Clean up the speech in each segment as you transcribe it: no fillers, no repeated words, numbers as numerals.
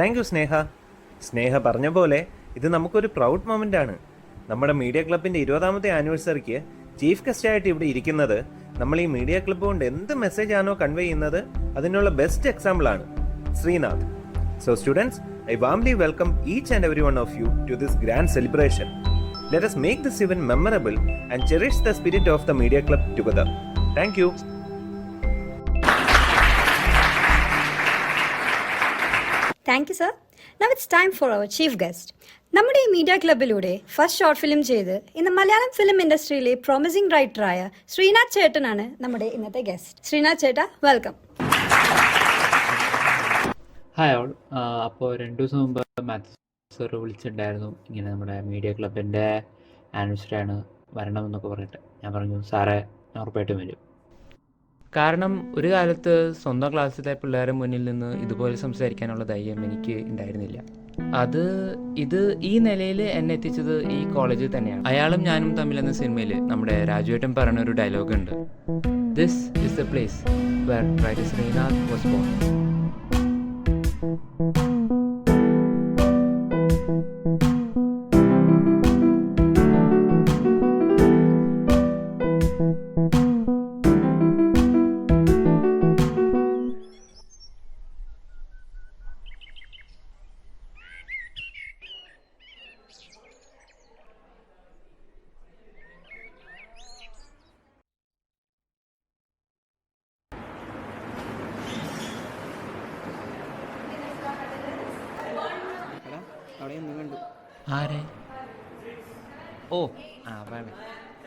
Thank you സ്നേഹ. സ്നേഹ പറഞ്ഞ പോലെ ഇത് നമുക്കൊരു പ്രൗഡ് മൊമെൻ്റ് ആണ്. നമ്മുടെ മീഡിയ ക്ലബിൻ്റെ 20ാമത്തെ ആനിവേഴ്സറിക്ക് ചീഫ് ഗസ്റ്റായിട്ട് ഇവിടെ ഇരിക്കുന്നത് നമ്മൾ ഈ മീഡിയ ക്ലബ്ബ് കൊണ്ട് എന്ത് മെസ്സേജ് ആണോ കൺവേ ചെയ്യുന്നത് അതിനുള്ള ബെസ്റ്റ് എക്സാമ്പിൾ ആണ് Sreenath. So students, I warmly welcome each and every one of you to this grand celebration. Let us make this event memorable and cherish the spirit of the Media Club together. Thank you. Thank you, sir. Now it's time for our chief guest. നമ്മുടെ ഈ media ക്ലബിലൂടെ first short film ചെയ്ത് ഇന്ന് Malayalam film ഇൻഡസ്ട്രിയിലെ promising റൈറ്ററായ Sreenath ചേട്ടനാണ് നമ്മുടെ ഇന്നത്തെ guest. Sreenath ചേട്ടാ, welcome. Hi all. അപ്പോൾ 2 ദിവസം മുമ്പ് മാത്യു സർ വിളിച്ചിട്ടുണ്ടായിരുന്നു, ഇങ്ങനെ നമ്മുടെ മീഡിയ ക്ലബിൻ്റെ ആനിവേഴ്സറി ആണ്, വരണമെന്നൊക്കെ പറഞ്ഞിട്ട്. ഞാൻ പറഞ്ഞു സാറേ ഞാൻ ഉറപ്പായിട്ടും വരും. കാരണം ഒരു കാലത്ത് സ്വന്തം ക്ലാസ്സിലെ പിള്ളേരുടെ മുന്നിൽ നിന്ന് ഇതുപോലെ സംസാരിക്കാനുള്ള ധൈര്യം എനിക്ക് ഉണ്ടായിരുന്നില്ല. ഇത് ഈ നിലയിൽ എന്നെ എത്തിച്ചത് ഈ കോളേജിൽ തന്നെയാണ്. അയാളും ഞാനും തമ്മിലെന്ന സിനിമയിൽ നമ്മുടെ രാജുവേട്ടൻ പറഞ്ഞ ഒരു ഡയലോഗ് ഉണ്ട്, this is the place where writer Sreenath was born. ആരെ? ഓ ആ വേണം.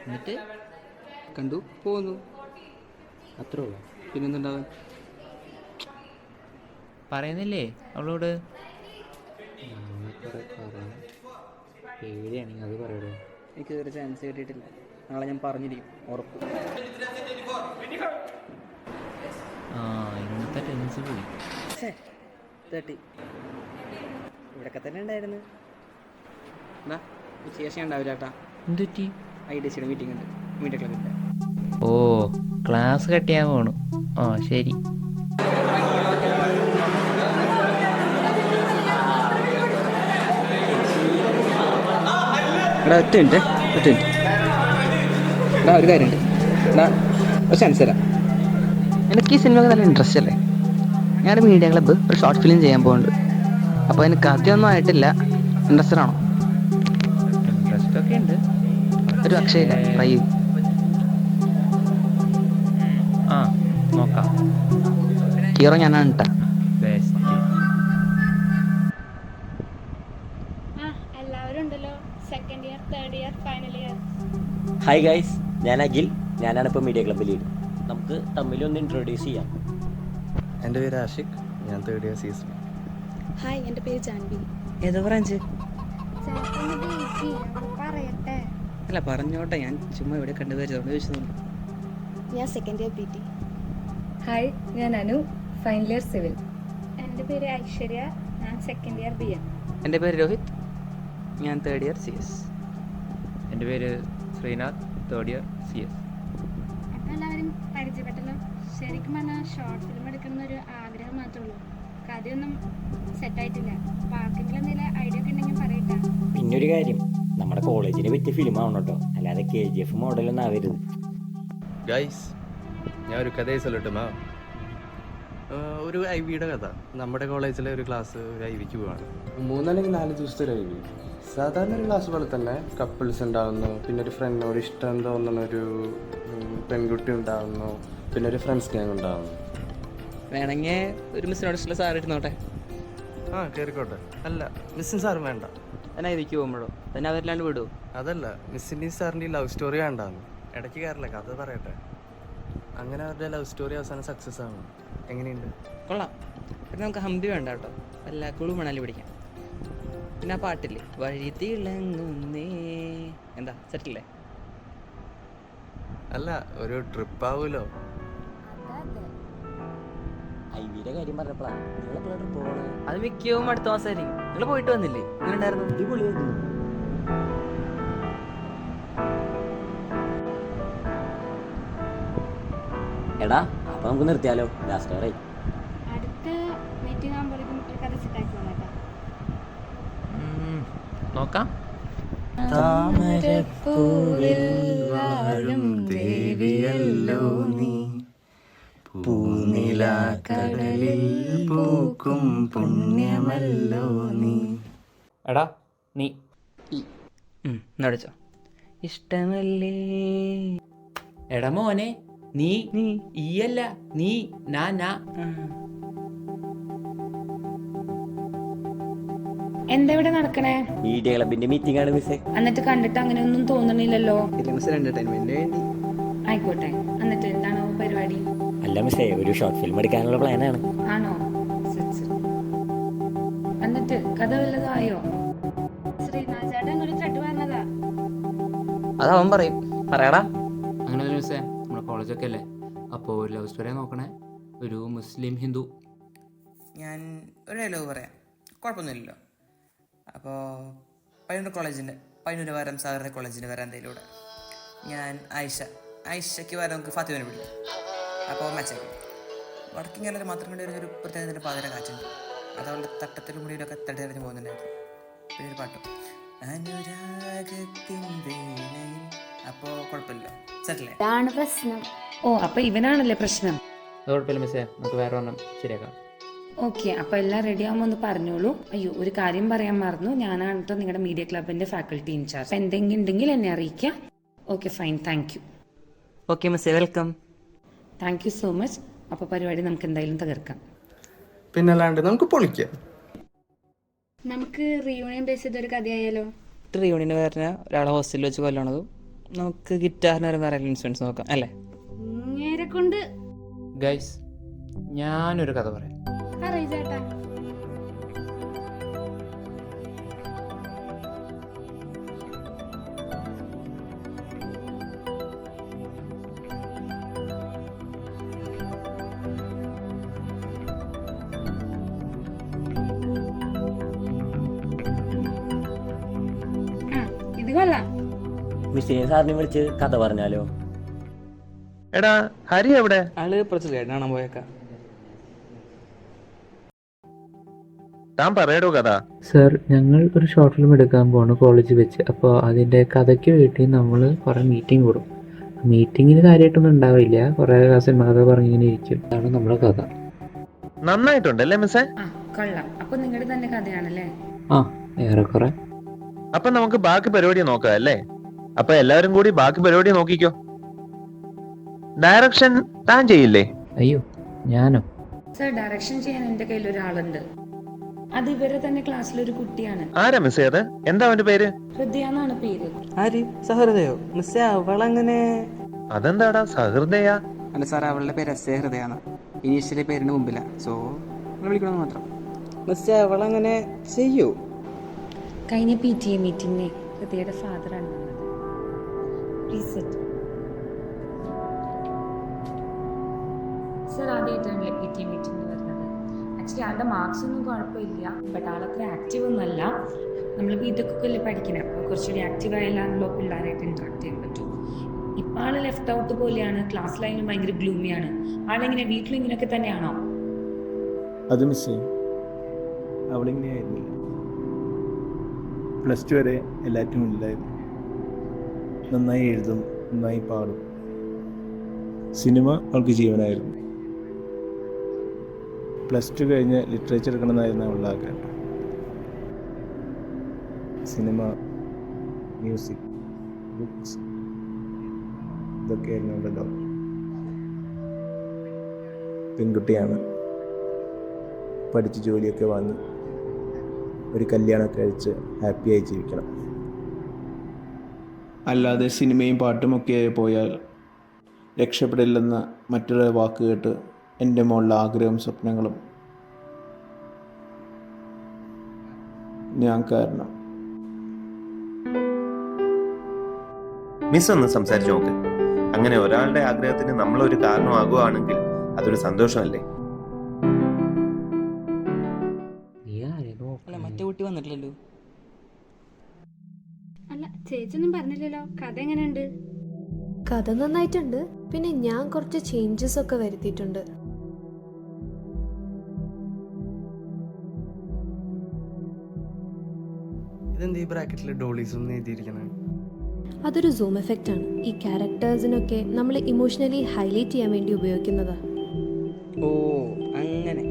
എന്നിട്ട് കണ്ടു പോന്നു, അത്രേ ഉള്ളൂ. പിന്നെന്തുണ്ടാവാൻ? പറയുന്നില്ലേ അവളോട്? പേടിയാണെങ്കിൽ അത് പറയടോ. എനിക്ക് ഇതൊരു ചാൻസ് കിട്ടിയിട്ടില്ല. നാളെ ഞാൻ പറഞ്ഞിരിക്കും, ഉറപ്പ്. ആ ഇന്നത്തെ ടെൻസ് പോയി. തട്ടി ഇവിടെയൊക്കെ തന്നെ ഉണ്ടായിരുന്നു. എന്താ ഉച്ചശേഷം ഉണ്ടാവില്ല ചേട്ടാ. എന്തുറ്റി? IDCയുടെ മീറ്റിംഗ് ഉണ്ട് മീഡിയ ക്ലബിൻ്റെ. ഓ ക്ലാസ് കട്ട് ചെയ്യാൻ പോണു. ആ ശരി. എടാ ഒറ്റ മിനിറ്റ് എടാ, ഒരു കാര്യമുണ്ട്. എടാ ഒരു ചാൻസ് തരാം. എനിക്ക് ഈ സിനിമയ്ക്ക് നല്ല ഇൻട്രസ്റ്റ് അല്ലേ. ഞാൻ മീഡിയ ക്ലബ്ബ് ഒരു ഷോർട്ട് ഫിലിം ചെയ്യാൻ പോകുന്നുണ്ട്. അപ്പോൾ എനിക്ക് ആദ്യമൊന്നും ആയിട്ടില്ല. ഇൻട്രസ്റ്റഡ് ആണോ? ഇൻട്രസ്റ്റ് ഒക്കെ ഉണ്ട്. ഒരു അക്ഷയില്ല, ട്രൈ ചെയ്യും. ആ നോക്കാം. ഹീറോ ഞാനാണ് കേട്ടാ. ബെസ്റ്റ്. എല്ലാവരും ഉണ്ടല്ലോ, second year, third year, final year. Hi guys, ഞാൻ അഖിൽ. ഞാനാണ് ഇപ്പോൾ മീഡിയ ക്ലബ്ബിൽ ലീഡ്. നമുക്ക് തമ്മിലൊന്ന് ഇൻട്രൊഡ്യൂസ് ചെയ്യാം. എൻ്റെ പേര് ആഷിഖ്, ഞാൻ തേർഡ് ഇയർ സീസൺ. ഹായ്, എൻ്റെ പേര് ജാൻവി. ഏതോ ബ്രാഞ്ച്? പറയട്ടെ. അല്ല പറഞ്ഞോട്ടെ, ഞാൻ ചുമ്മാ ഇവിടെ കണ്ടുപരിച്ചതുകൊണ്ട് ചോദിച്ചതുകൊണ്ട്. ഞാൻ സെക്കൻഡ് ഇയർ PT. ഹായ്, ഞാൻ അനു, ഫൈനൽ ഇയർ സിവിൽ. എൻ്റെ പേര് ഐശ്വര്യ, ഞാൻ സെക്കൻഡ് ഇയർ BM. എൻ്റെ പേര് രോഹിത്, ഞാൻ തേർഡ് ഇയർ CS. എൻ്റെ പേര് ശ്രീനാഥ്, തേർഡ് ഇയർ CS. അപ്പോൾ എല്ലാവരും പരിചയപ്പെട്ടല്ലോ. ശരിക്കും പറഞ്ഞാൽ ഷോർട്ട് ഫിലിം എടുക്കണമെന്നൊരു ആഗ്രഹം മാത്രമേ ഉള്ളൂ. കഥയൊന്നും സെറ്റായിട്ടില്ല. അപ്പോൾ ആർക്കെങ്കിലും എന്തെങ്കിലും ഐഡിയ ഒക്കെ ഉണ്ടെങ്കിൽ പറയട്ടെ. പിന്നൊരു കാര്യം, നമ്മുടെ കോളേജിനെ പറ്റിയ ഫിലിം ആവണം കേട്ടോ, അല്ലാതെ KGF മോഡലൊന്നും ആവരുത്. ഗൈസ്, ഞാൻ ഒരു കഥയെ ചൊല്ലട്ടുമാ. ഒരു IVയുടെ കഥ. നമ്മുടെ കോളേജിലെ ഒരു ക്ലാസ് ഒരു IVക്ക് പോവാണ്. 3 അല്ലെങ്കിൽ 4 ദിവസത്തെ ഒരു IV. സാധാരണ ഒരു ക്ലാസ് പോലെ തന്നെ കപ്പിൾസ് ഉണ്ടാവുന്നു, പിന്നെ ഒരു ഫ്രണ്ടിനോട് ഇഷ്ടം തോന്നുന്ന ഒരു പെൺകുട്ടി ഉണ്ടാവുന്നു, പിന്നെ ഒരു ഫ്രണ്ട്സ് ഗ്യാങ് ഉണ്ടാവുന്നു. വേണമെങ്കിൽ ഒരു മിസ്സിനോട് ഇഷ്ടമുള്ള സാർ ഇരുന്നോട്ടെ. ആ കയറിക്കോട്ടെ. അല്ല, മിസ്സിൻ സാറും വേണ്ട. ഞാൻ IVക്ക് പോകുമ്പോഴോ തന്നെ അവരില്ലാണ്ട് വിടുമോ? അതല്ല, മിസ്സിൻ്റെയും സാറിൻ്റെയും ലവ് സ്റ്റോറി വേണ്ടാന്ന്. ഇടയ്ക്ക് കയറില്ല, കഥ പറയട്ടെ. അങ്ങനെ അവരുടെ ലവ് സ്റ്റോറി അവസാനം സക്സസ് ആവണം. എങ്ങനെയുണ്ട്? കൊള്ളാം. പിന്നെ നമുക്ക് ഹംപി വേണ്ട കേട്ടോ, വല്ല കുളു മണാലി പിടിക്കാം. പിന്നെ ആ പാട്ടില്ലേ, വഴി തിളങ്ങുന്നേ, എന്താ സെറ്റല്ലേ? അല്ല, ഒരു ട്രിപ്പ് ആവുമല്ലോ. IVയുടെ കാര്യം പറഞ്ഞപ്പോഴാണ് നിങ്ങളെപ്പോഴാണ് ട്രിപ്പ് പോകണത്? അത് മിക്കവും അടുത്ത മാസമായിരിക്കും. നിങ്ങൾ പോയിട്ട് വന്നില്ലേ? ഇങ്ങനെ ഉണ്ടായിരുന്നു? അടിപൊളിയായിരുന്നു. എടാ അപ്പോൾ നമുക്ക് നിർത്തിയാലോ? ലാസ്റ്റ് വരെ അടുത്ത മീറ്റിംഗ് ആകുമ്പോഴേക്കും ഒരു കഥ സെറ്റാക്കി വന്നേക്കാം. നോക്കാം. താമരപ്പൂവിൽ വാഴും ദേവിയല്ലോ നീ, പൂനിലാക്കടലിൽ പൂക്കും പുണ്യമല്ലോ നീ. എടാ നീ എന്നോടിച്ചോ ഇഷ്ടമല്ലേ എടാ മോനെ നീ നീ ഈയല്ല നീ നാ എന്താ ഇവിടെ നടക്കണേ? മീഡിയ ക്ലബിന്റെ മീറ്റിംഗ് ആണ് മിസ്സേ. എന്നിട്ട് കണ്ടിട്ട് അങ്ങനെ ഒന്നും തോന്നണില്ലല്ലോ. എന്റർടൈൻമെന്റിന് വേണ്ടി. ആയിക്കോട്ടെ, എന്നിട്ട് എന്താണോ പരിപാടി? അല്ല മിസ്സേ, ഒരു ഷോർട്ട് ഫിലിം എടുക്കാനുള്ള പ്ലാനാണ്. ആണോ? എന്നിട്ട് കഥ വല്ലതും ആയോ? ശ്രീനാഥ് ചേട്ടൻ എന്നോട് ത്രെഡ് പറഞ്ഞതാ. അതവൻ പറയും, പറയടാ. അങ്ങനെ ഒരു മിസ്സേ, നമ്മുടെ കോളേജൊക്കെ അല്ലേ, അപ്പോൾ ഒരു ലവ് സ്റ്റോറി നോക്കണേ, ഒരു മുസ്ലിം ഹിന്ദു. ഞാൻ ഒരു ഡയലോഗ് പറയാം, കുഴപ്പമൊന്നുമില്ലല്ലോ. അപ്പോൾ പയ്യന്നൂർ വരം സാഗറിൻ്റെ കോളേജിൻ്റെ വരാന്തയിലൂടെ ഞാൻ ആയിഷയ്ക്ക് വരാൻ നമുക്ക് ഫാത്തിമനെ പിടിക്കും. അപ്പോൾ മാച്ചാക്കും. വടക്കും കേരളത്തിൽ മാത്രം വേണ്ടി ഒരു പ്രത്യേകത്തിൻ്റെ പാതിര കാറ്റുണ്ട്. അത് അവളുടെ തട്ടത്തിലും മുടിയിലൊക്കെ തട്ടിയറിഞ്ഞ് പോകുന്നുണ്ടായിരുന്നു. പിന്നെ ഒരു പാട്ടും അനുരാഗത്തിൻ വേളയിൽ. അപ്പോൾ കുഴപ്പമില്ല, സെറ്റല്ലേ? ഇതാണ് പ്രശ്നം. ഓ, അപ്പൊ ഇവനാണല്ലേ പ്രശ്നം. അത് കുഴപ്പമില്ല മിസ്സേ, നമുക്ക് വേറെ ഒരെണ്ണം ശരിയാക്കാം. ഓക്കെ, അപ്പോൾ എല്ലാം റെഡി ആകുമ്പോൾ ഒന്ന് പറഞ്ഞോളൂ. അയ്യോ, ഒരു കാര്യം പറയാൻ മറന്നു. ഞാനാണ് കേട്ടോ നിങ്ങളുടെ മീഡിയ ക്ലബിന്റെ ഫാക്കൽറ്റി ഇൻചാർജ്. അപ്പോൾ എന്തെങ്കിലും ഉണ്ടെങ്കിൽ എന്നെ അറിയിക്കാം. Okay, fine, thank you. Okay മിസ്സേ, welcome. Thank you so much. അപ്പോൾ പരിപാടി നമുക്ക് എന്തായാലും തകർക്കാം. പിന്നല്ലാണ്ട് നമുക്ക് പൊളിക്കാം. നമുക്ക് റീയൂണിയൻ ബേസ് ചെയ്തൊരു കഥയായാലോ? റിയൂണിന് പറഞ്ഞാൽ ഒരാളെ ഹോസ്റ്റലിൽ വെച്ച് കൊല്ലണതും നമുക്ക് ഗിറ്റാറിന് വരുന്ന വേറെ ഇൻസ്ട്രുമെന്റ്സ് നോക്കാം അല്ലേ? നേരെ കൊണ്ട് ഗൈസ്, ഞാനൊരു കഥ പറയാം. ചേട്ടാ. ഇത് കൊള്ളാം. മിസ്സേ, സാറിനെ വിളിച്ച് കഥ പറഞ്ഞാലോ? എടാ ഹരി എവിടെ? ആള് കുറച്ച് ലേറ്റ് കാണാൻ പോയേക്കാം. താൻ പറയടോ കഥ. സർ, ഞങ്ങൾ ഒരു ഷോർട്ട് ഫിലിം എടുക്കാൻ പോവാണ് കോളേജിൽ വെച്ച്. അപ്പോൾ അതിൻ്റെ കഥയ്ക്ക് വേണ്ടി നമ്മൾ കുറേ മീറ്റിംഗ് കൂടും. മീറ്റിങ്ങിന് കാര്യമായിട്ടൊന്നും ഉണ്ടാവില്ല, കുറേ സിനിമ പറഞ്ഞിങ്ങനെ ഇരിക്കും. അതാണ് നമ്മുടെ കഥ. നന്നായിട്ടുണ്ടല്ലേ മിസ്സേ? ആ, കൊള്ളാം. അപ്പൊ നിങ്ങളുടെ തന്നെ കഥയാണല്ലേ? ആ, ഏറെക്കുറെ. അപ്പൊ നമുക്ക് ബാക്കി പരിപാടി നോക്കാം അല്ലേ? അപ്പൊ എല്ലാവരും കൂടി ബാക്കി പരിപാടി നോക്കിക്കോ. ഡയറക്ഷൻ താൻ ചെയ്യില്ലേ? അയ്യോ, ഞാനോ? സർ, ഡയറക്ഷൻ ചെയ്യാൻ എൻ്റെ കയ്യിൽ ഒരാളുണ്ട്. അത് ഇവരെ തന്നെ ക്ലാസ്സിലൊരു കുട്ടിയാണ്. ആരാ മിസ്സേ അത്? എന്താ അവന്റെ പേര്? ഹൃദയ എന്നാണ് പേര്. ആര്? സഹൃദയോ? മിസ്സേ, അവളങ്ങനെ. അതെന്താടാ സഹൃദയ? അല്ല സാർ, അവളുടെ പേര് എസ് എ ഹൃദയാണ്. ഇനീഷ്യലി പേരിന് മുമ്പില്ല, സോ വിളിക്കണമെന്ന് മാത്രം. മിസ്സേ, അവളങ്ങനെ ചെയ്യൂ? കഴിഞ്ഞ PTA മീറ്റിംഗിനെ ഹൃദയയുടെ ഫാദറാണ് വന്നത്. റീസെറ്റ് സർ, ആദ്യമായിട്ടാണല്ലേ PTA മീറ്റിംഗിന് വരുന്നത്. ആക്ച്വലി ആളുടെ മാർക്സ് ഒന്നും കുഴപ്പമില്ല, ബട്ട് ആളത്ര ആക്റ്റീവ് ഒന്നല്ല. നമ്മൾ ബിടെക്കൊക്കെ അല്ലേ പഠിക്കണം, അപ്പോൾ കുറച്ചുകൂടി ആക്റ്റീവ് ആയാലാണല്ലോ പിള്ളേരായിട്ട് ഇൻട്രാക്ട് ചെയ്യാൻ പറ്റും. ഇപ്പം ആൾ ലെഫ്റ്റ് ഔട്ട് പോലെയാണ്, ക്ലാസ്സിലായാലും ഭയങ്കര ഗ്ലൂമിയാണ്. ആളെങ്ങനെ വീട്ടിലും ഇങ്ങനെയൊക്കെ തന്നെയാണോ? അത് മിസ്സേ, അവളിങ്ങനെയായിരുന്നില്ല. +2 വരെ എല്ലാറ്റും ഇല്ലായിരുന്നു. നന്നായി എഴുതും, നന്നായി പാടും. സിനിമ അവൾക്ക് ജീവനായിരുന്നു. +2 കഴിഞ്ഞ് ലിറ്ററേച്ചർ എടുക്കണമെന്നായിരുന്നു അവളുടെ ആഗ്രഹം. സിനിമ, മ്യൂസിക്, ബുക്സ്, ഇതൊക്കെയായിരുന്നു അവളുടെ ലോകം. പെൺകുട്ടിയാണ്, പഠിച്ച് ജോലിയൊക്കെ വാങ്ങി ഒരു കല്യാണമൊക്കെ കഴിച്ച് ഹാപ്പിയായി ജീവിക്കണം. അല്ലാതെ സിനിമയും പാട്ടുമൊക്കെ പോയാൽ രക്ഷപ്പെടില്ലെന്ന മറ്റൊരു വാക്ക് കേട്ട് എൻ്റെ മോളുടെ ആഗ്രഹവും സ്വപ്നങ്ങളും ഞാൻ കാരണം. മിസ് ഒന്ന് സംസാരിച്ചു നോക്ക്. അങ്ങനെ ഒരാളുടെ ആഗ്രഹത്തിന് നമ്മളൊരു കാരണമാകുകയാണെങ്കിൽ അതൊരു സന്തോഷമല്ലേ? അല്ല, മറ്റേ കുട്ടി വന്നിട്ടില്ലല്ലോ. അല്ല, ചേച്ചൊന്നും പറഞ്ഞില്ലല്ലോ. കഥ എങ്ങനെയുണ്ട്? കഥ നന്നായിട്ടുണ്ട്. പിന്നെ ഞാൻ കുറച്ച് ചേഞ്ചസ് ഒക്കെ വരുത്തിയിട്ടുണ്ട്. ഇതെന്താ ഈ ബ്രാക്കറ്റിൽ ഡോളീസ് എന്ന് എഴുതിയിരിക്കണേ? അതൊരു സൂം എഫക്റ്റ് ആണ്. ഈ ക്യാരക്ടേഴ്സിനൊക്കെ നമ്മൾ ഇമോഷണലി ഹൈലൈറ്റ് ചെയ്യാൻ വേണ്ടി ഉപയോഗിക്കുന്നതാ. ഓ അങ്ങനെ.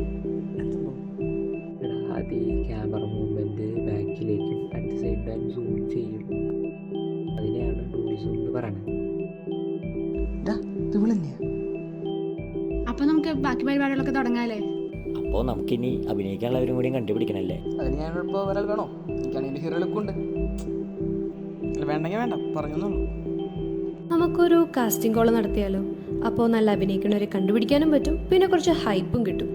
എടാ അത് ഈ ക്യാമറ മൂവ്മെൻറ്റ് ബാക്കിലേക്കും at the same time zoom ചെയ്യും. അതിനെയാണ് ഡൂളി സൂം എന്ന് പറയുന്നത്. അപ്പൊ നമുക്ക് ബാക്കി പരിപാടികളൊക്കെ തുടങ്ങാല്ലേ? അപ്പോൾ നമുക്കിനി അഭിനയിക്കാനുള്ളവരും കൂടി കണ്ടുപിടിക്കണല്ലേ? അതിന് ഞാനിപ്പോൾ ഒരാൾ വേണോ? എനിക്കാണെങ്കിൽ ഹീറോ ലുക്ക് ഉണ്ട്. വേണ്ടെങ്കിൽ വേണ്ട, പറഞ്ഞൊന്നുള്ളൂ. നമുക്കൊരു കാസ്റ്റിംഗ് കോൾ നടത്തിയാലോ? അപ്പോൾ നല്ല അഭിനയിക്കുന്നവരെ കണ്ടുപിടിക്കാനും പറ്റും, പിന്നെ കുറച്ച് ഹൈപ്പും കിട്ടും.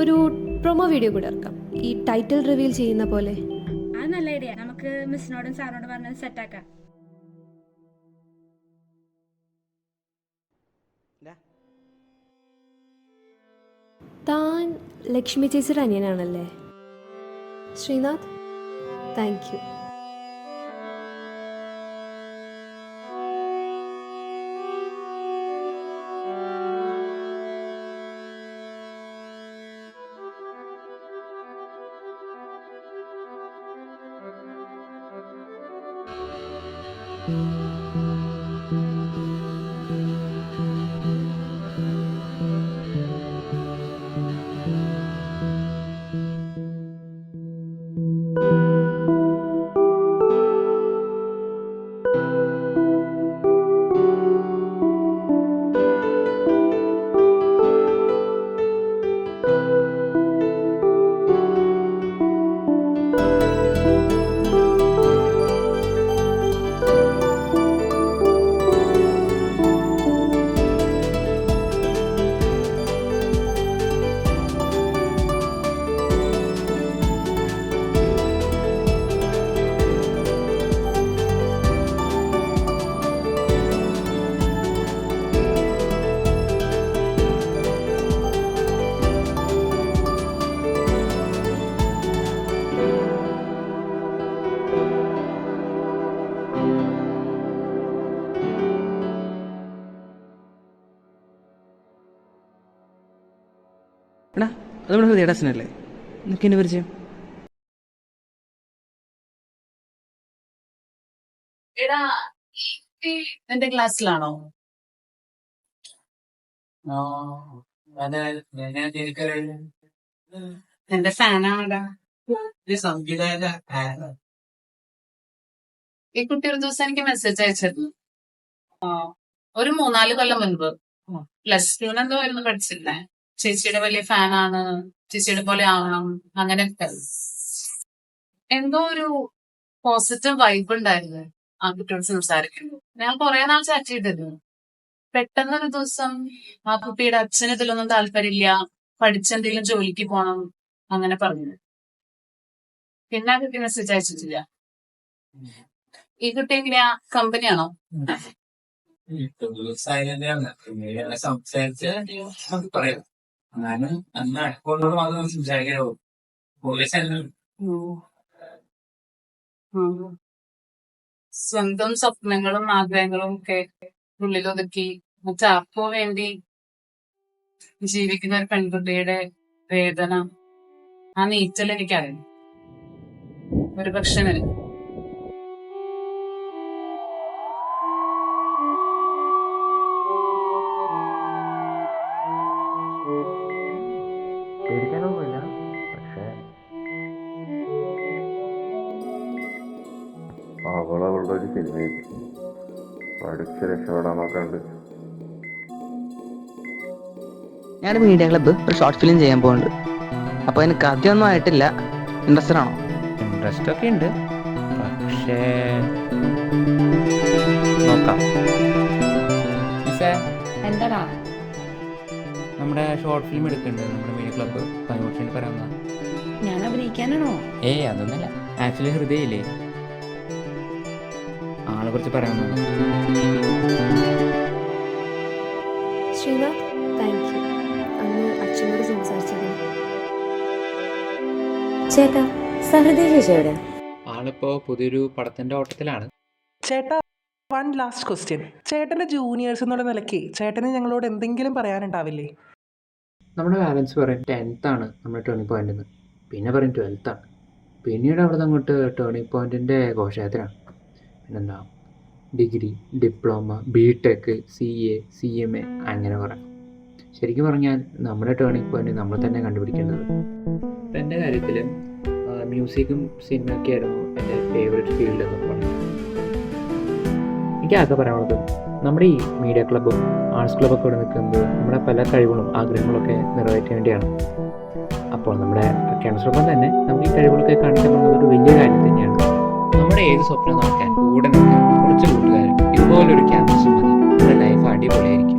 ഒരു പ്രൊമോ വീഡിയോ കൂടെ ഇറക്കാം, ഈ ടൈറ്റിൽ റിവീൽ ചെയ്യുന്ന പോലെ. അത് നല്ല ഐഡിയ. നമുക്ക് മിസ്സിനോടും സാറിനോടും പറഞ്ഞത് സെറ്റാക്കാം. താൻ ലക്ഷ്മി ചേച്ചിയുടെ അനിയനാണല്ലേ? Sreenath, thank U. എടാ, അത് നമ്മുടെ ഹൃദയദാസനല്ലേ? നിനക്ക് എന്നെ പരിചയം? എടാ, എന്റെ ക്ലാസ്സിലാണോ? എന്റെ ഫാനാണടാ. ഈ കുട്ടി ഒരു ദിവസം എനിക്ക് മെസ്സേജ് അയച്ചിരുന്നു. ഒരു 3-4 കൊല്ലം മുൻപ് പ്ലസ് ടുന്ന് എന്തോ ആയിരുന്നു പഠിച്ചിരുന്നേ. ചേച്ചിയുടെ വലിയ ഫാനാണ്, ചേച്ചിയുടെ പോലെ ആവണം, അങ്ങനെയൊക്കെ എന്തോ ഒരു പോസിറ്റീവ് വൈബ് ഉണ്ടായിരുന്നു ആ കുട്ടിയോട് സംസാരിക്കുമ്പോൾ. ഞാൻ കുറെ നാൾ ചാറ്റ് ചെയ്തിരുന്നു. പെട്ടെന്നൊരു ദിവസം ആ കുട്ടിയുടെ അച്ഛന് ഇതിലൊന്നും താല്പര്യമില്ല, പഠിച്ചെന്തെങ്കിലും ജോലിക്ക് പോണം അങ്ങനെ പറഞ്ഞു. പിന്നെ ആ കുട്ടി മെസ്സേജ് അയച്ചിട്ടില്ല. ഈ കുട്ടി എങ്ങനെയാ, കമ്പനിയാണോ? സ്വന്തം സ്വപ്നങ്ങളും ആഗ്രഹങ്ങളും ഒക്കെ ഉള്ളിലൊതുക്കി മറ്റാർക്കോ വേണ്ടി ജീവിക്കുന്ന ഒരു പെൺകുട്ടിയുടെ വേദന, ആ നീറ്റൽ എനിക്കറിയാം. ഒരു പക്ഷെ പേടിക്കാനൊന്നുമില്ല, പക്ഷേ അവളവളുടെ ഒരു സിനിമയിൽ പഠിച്ച് രക്ഷപ്പെടാൻ നോക്കാണ്ട്. ഞാൻ മീഡിയ ക്ലബ്ബ് ഒരു ഷോർട്ട് ഫിലിം ചെയ്യാൻ പോകുന്നുണ്ട്. അപ്പോൾ അതിന് കഥയൊന്നും ആയിട്ടില്ല. ഇൻട്രസ്റ്റഡ് ആണോ? ഇൻട്രസ്റ്റ് ഒക്കെ ഉണ്ട്, പക്ഷേ നോക്കാം. എന്താടാ? നമ്മുടെ ഷോർട്ട് ഫിലിം എടുക്കുന്നുണ്ട് നമ്മുടെ മീഡിയ ക്ലബ്ബ് പ്രമോഷന് പറയാവുന്ന. ഞാൻ അഭിനയിക്കാനാണോ? ഏയ് അതൊന്നുമല്ല, ആക്ച്വലി ഹൃദയില്ലേ ആളെ കുറിച്ച് പറയാവുന്നത്. Sreenath, thank you. അന്ന് അച്ഛനോട് സംസാരിച്ചത്. ചേട്ടാ, സഹൃദയ ചേച്ചി എവിടെ? ആളിപ്പോ പുതിയൊരു പടത്തിന്റെ ഓട്ടത്തിലാണ്. ചേട്ടാ, വൺ ലാസ്റ്റ് ക്വസ്റ്റ്യൻ. ചേട്ടൻ്റെ ജൂനിയേഴ്സ് എന്നുള്ള നിലയ്ക്ക് ചേട്ടന് ഞങ്ങളോട് എന്തെങ്കിലും പറയാനുണ്ടാവില്ലേ? നമ്മുടെ പാരൻസ് പറയും 10th ആണ് നമ്മുടെ ടേണിംഗ് പോയിന്റ് എന്ന്, പിന്നെ പറയും 12th ആണ്. പിന്നീട് അവിടെ നിന്ന് അങ്ങോട്ട് ടേണിംഗ് പോയിൻറ്റിൻ്റെ ഘോഷയാത്രയാണ്. പിന്നെന്താ degree, diploma, BTech, CA, CMA അങ്ങനെ കുറേ. ശരിക്കും പറഞ്ഞാൽ നമ്മുടെ ടേണിംഗ് പോയിന്റ് നമ്മൾ തന്നെ കണ്ടുപിടിക്കേണ്ടത്. ഇപ്പം എൻ്റെ കാര്യത്തിൽ മ്യൂസിക്കും സിനിമയൊക്കെ ആയിരുന്നു എൻ്റെ ഫേവറേറ്റ് ഫീൽഡ് എന്നൊക്കെ പറഞ്ഞു. എനിക്കാകെ പറയാനുള്ളത് നമ്മുടെ ഈ മീഡിയ ക്ലബ്ബും ആർട്സ് ക്ലബ്ബൊക്കെ ഇവിടെ നിൽക്കുന്നത് നമ്മുടെ പല കഴിവുകളും ആഗ്രഹങ്ങളൊക്കെ നിറവേറ്റാൻ വേണ്ടിയാണ്. അപ്പോൾ നമ്മുടെ ക്യാൻസറൊപ്പം തന്നെ നമുക്ക് ഈ കഴിവുകളൊക്കെ കാണിക്കാൻ എന്നുള്ളതൊരു വലിയ കാര്യം തന്നെയാണ്. നമ്മുടെ ഏത് സ്വപ്നം നടക്കാൻ കൂടെ നിൽക്കാൻ കുറച്ച് കൂട്ടുകാരും ഇതുപോലൊരു ക്യാമ്പസും മതി. നമ്മുടെ ലൈഫ് അടിപൊളിയായിരിക്കും.